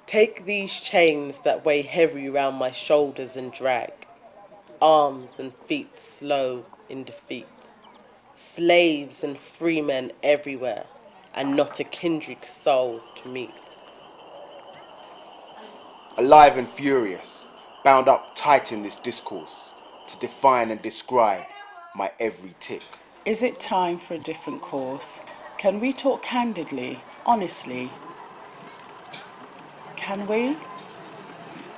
Take these chains that weigh heavy round my shoulders and drag arms and feet slow in defeat. Slaves and free men everywhere, and not a kindred soul to meet. Alive and furious, bound up tight in this discourse, to define and describe my every tick. Is it time for a different course? Can we talk candidly, honestly? Can we?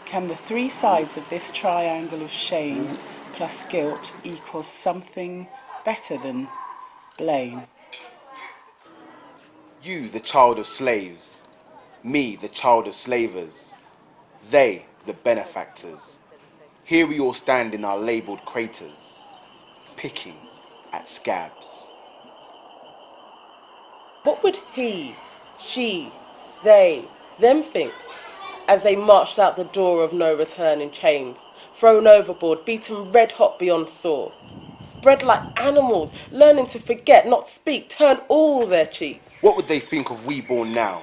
Can the three sides of this triangle of shame plus guilt equal something better than blame? You, the child of slaves, me, the child of slavers, they, the benefactors. Here we all stand in our labelled craters, picking at scabs. What would he, she, they, them think as they marched out the door of no return in chains, thrown overboard, beaten red hot beyond saw, bred like animals, learning to forget, not speak, turn all their cheeks? What would they think of we born now?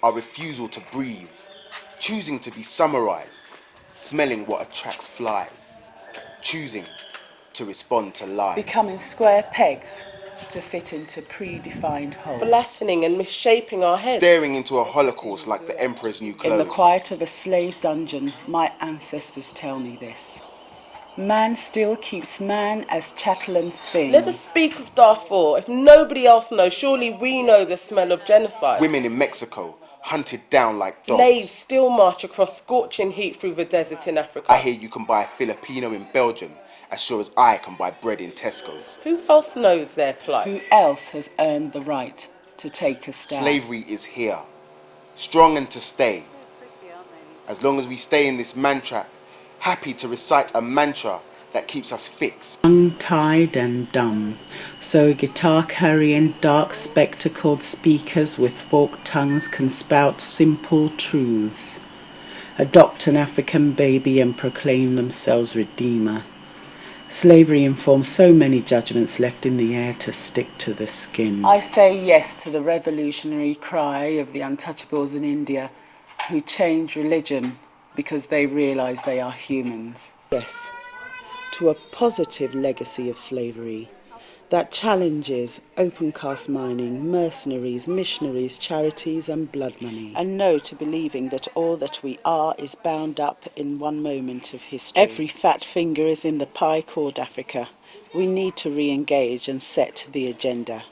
Our refusal to breathe, choosing to be summarized, smelling what attracts flies, choosing to respond to lies. Becoming square pegs to fit into predefined holes. Flattening and misshaping our heads. Staring into a holocaust like the emperor's new clothes. In the quiet of a slave dungeon, my ancestors tell me this. Man still keeps man as chattel and thing. Let us speak of Darfur. If nobody else knows, surely we know the smell of genocide. Women in Mexico, hunted down like dogs. Slaves still march across scorching heat through the desert in Africa. I hear you can buy a Filipino in Belgium as sure as I can buy bread in Tesco's. Who else knows their plight? Who else has earned the right to take a stand? Slavery is here, strong and to stay. As long as we stay in this man trap, happy to recite a mantra that keeps us fixed. Tongue-tied and dumb, so guitar-carrying, dark-spectacled speakers with forked tongues can spout simple truths, adopt an African baby and proclaim themselves redeemer. Slavery informs so many judgments left in the air to stick to the skin. I say yes to the revolutionary cry of the untouchables in India who change religion because they realise they are humans. Yes, to a positive legacy of slavery that challenges open cast mining, mercenaries, missionaries, charities and blood money. And no to believing that all that we are is bound up in one moment of history. Every fat finger is in the pie called Africa. We need to re-engage and set the agenda.